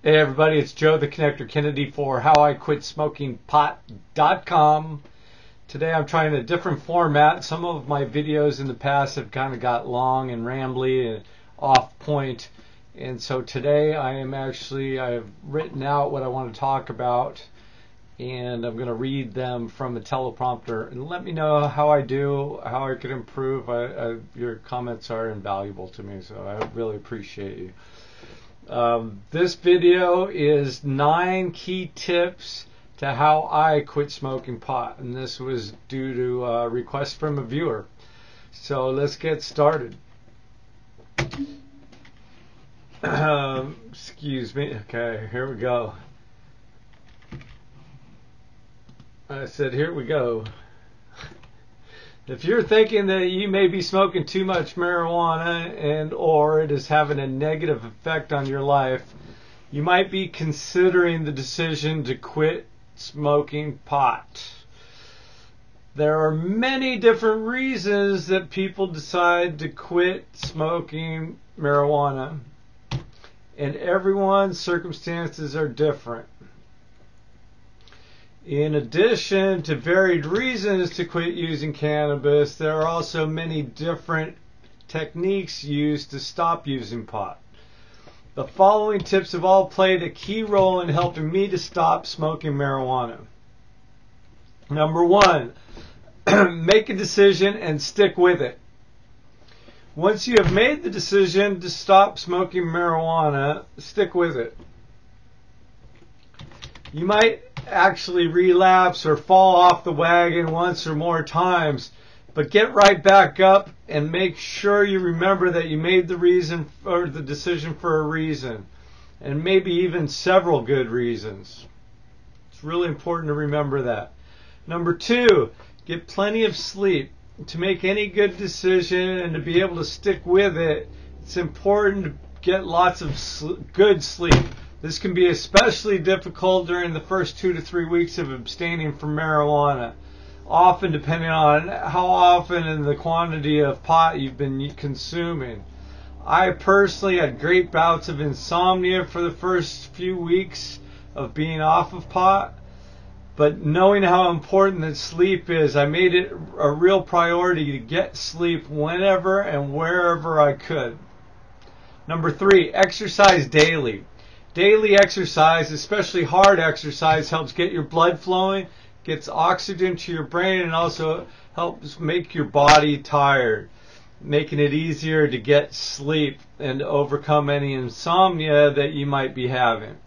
Hey everybody, it's Joe the Connector Kennedy for howiquitsmokingpot.com. Today I'm trying a different format. Some of my videos in the past have kind of got long and rambly and off point. And so today I've written out what I want to talk about, and I'm going to read them from a teleprompter. And let me know how I do, how I could improve. Your comments are invaluable to me, so I really appreciate you. This video is 9 key tips to how I quit smoking pot, and this was due to a request from a viewer. So let's get started. Excuse me. Okay, here we go. I said here we go. If you're thinking that you may be smoking too much marijuana and or it is having a negative effect on your life, you might be considering the decision to quit smoking pot. There are many different reasons that people decide to quit smoking marijuana, and everyone's circumstances are different. In addition to varied reasons to quit using cannabis, there are also many different techniques used to stop using pot. The following tips have all played a key role in helping me to stop smoking marijuana. Number 1, make a decision and stick with it. Once you have made the decision to stop smoking marijuana, stick with it. You might actually relapse or fall off the wagon once or more times, but get right back up and make sure you remember that you made the reason or the decision for a reason, and maybe even several good reasons. It's really important to remember that. Number 2, get plenty of sleep. To make any good decision and to be able to stick with it, it's important to get lots of good sleep. This can be especially difficult during the first 2 to 3 weeks of abstaining from marijuana, often depending on how often and the quantity of pot you've been consuming. I personally had great bouts of insomnia for the first few weeks of being off of pot, but knowing how important that sleep is, I made it a real priority to get sleep whenever and wherever I could. Number 3, exercise daily. Daily exercise, especially hard exercise, helps get your blood flowing, gets oxygen to your brain, and also helps make your body tired, making it easier to get sleep and overcome any insomnia that you might be having.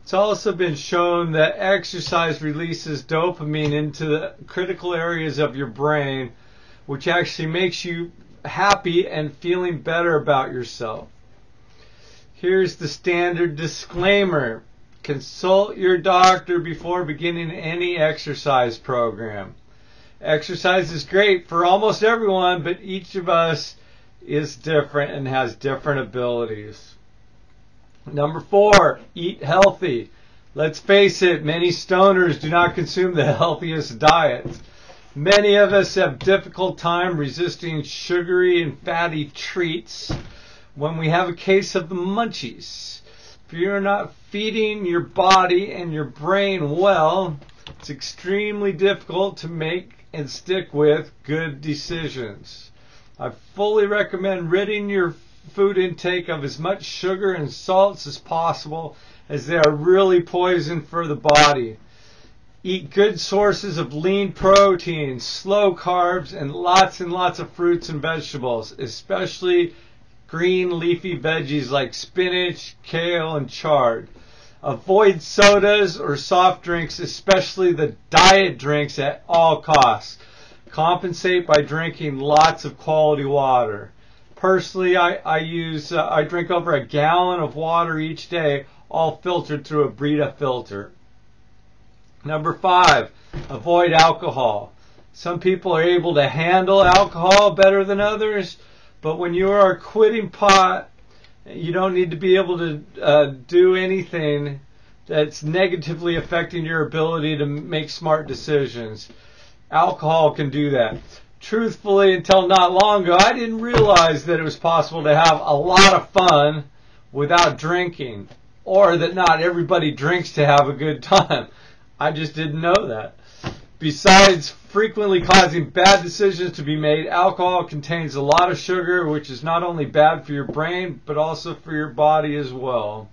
It's also been shown that exercise releases dopamine into the critical areas of your brain, which actually makes you happy and feeling better about yourself. Here's the standard disclaimer. Consult your doctor before beginning any exercise program. Exercise is great for almost everyone, but each of us is different and has different abilities. Number 4, eat healthy. Let's face it, many stoners do not consume the healthiest diets. Many of us have difficult time resisting sugary and fatty treats when we have a case of the munchies. If you're not feeding your body and your brain well, it's extremely difficult to make and stick with good decisions. I fully recommend ridding your food intake of as much sugar and salts as possible, as they are really poison for the body. Eat good sources of lean protein, slow carbs, and lots of fruits and vegetables, especially green leafy veggies like spinach, kale, and chard. Avoid sodas or soft drinks, especially the diet drinks, at all costs. Compensate by drinking lots of quality water. Personally, I drink over a gallon of water each day, all filtered through a Brita filter. Number 5, avoid alcohol. Some people are able to handle alcohol better than others, but when you are quitting pot, you don't need to be able to do anything that's negatively affecting your ability to make smart decisions. Alcohol can do that. Truthfully, until not long ago, I didn't realize that it was possible to have a lot of fun without drinking. or that not everybody drinks to have a good time. I just didn't know that. Besides frequently causing bad decisions to be made, alcohol contains a lot of sugar, which is not only bad for your brain, but also for your body as well.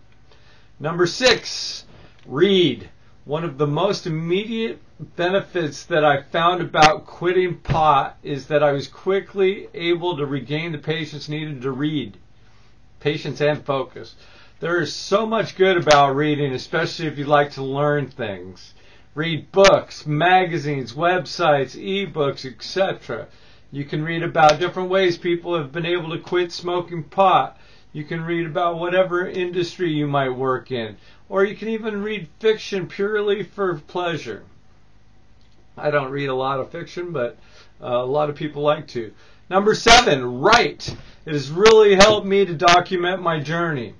Number 6, read. One of the most immediate benefits that I found about quitting pot is that I was quickly able to regain the patience needed to read. Patience and focus. There is so much good about reading, especially if you like to learn things. Read books, magazines, websites, ebooks, etc. You can read about different ways people have been able to quit smoking pot. You can read about whatever industry you might work in. Or you can even read fiction purely for pleasure. I don't read a lot of fiction, but a lot of people like to. Number 7, write. It has really helped me to document my journey.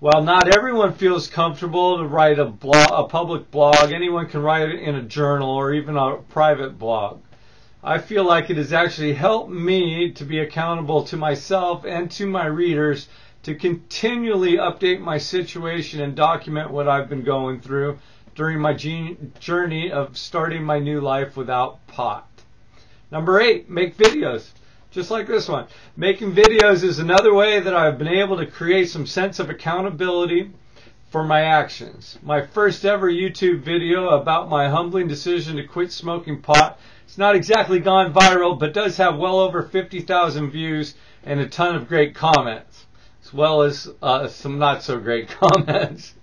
While not everyone feels comfortable to write a public blog, anyone can write it in a journal or even a private blog. I feel like it has actually helped me to be accountable to myself and to my readers to continually update my situation and document what I've been going through during my journey of starting my new life without pot. Number 8, make videos. Just like this one. Making videos is another way that I've been able to create some sense of accountability for my actions. My first ever YouTube video about my humbling decision to quit smoking pot, it's not exactly gone viral, but does have well over 50,000 views and a ton of great comments, as well as some not so great comments.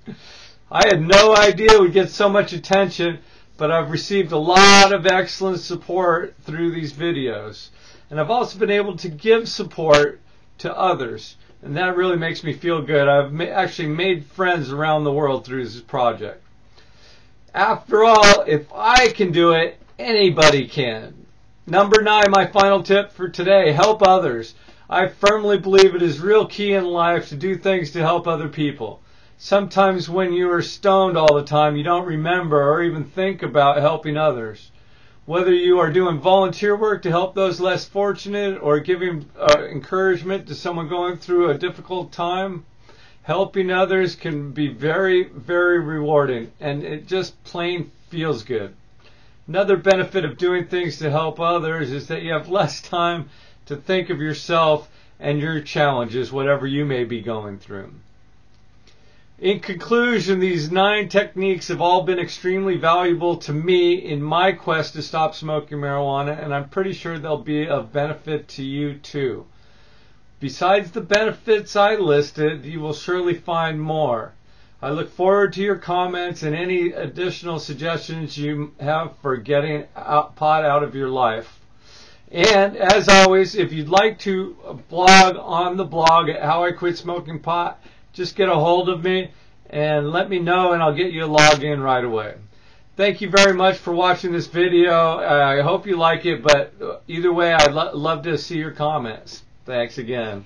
I had no idea it would get so much attention, but I've received a lot of excellent support through these videos. And I've also been able to give support to others. And that really makes me feel good. I've actually made friends around the world through this project. After all, if I can do it, anybody can. Number 9, my final tip for today, help others. I firmly believe it is real key in life to do things to help other people. Sometimes when you are stoned all the time, you don't remember or even think about helping others. Whether you are doing volunteer work to help those less fortunate or giving encouragement to someone going through a difficult time, helping others can be very, very rewarding, and it just plain feels good. Another benefit of doing things to help others is that you have less time to think of yourself and your challenges, whatever you may be going through. In conclusion, these 9 techniques have all been extremely valuable to me in my quest to stop smoking marijuana, and I'm pretty sure they'll be of benefit to you too. Besides the benefits I listed, you will surely find more. I look forward to your comments and any additional suggestions you have for getting pot out of your life. And as always, if you'd like to blog on the blog at How I Quit Smoking Pot, just get a hold of me and let me know, and I'll get you a login right away. Thank you very much for watching this video. I hope you like it, but either way, I'd love to see your comments. Thanks again.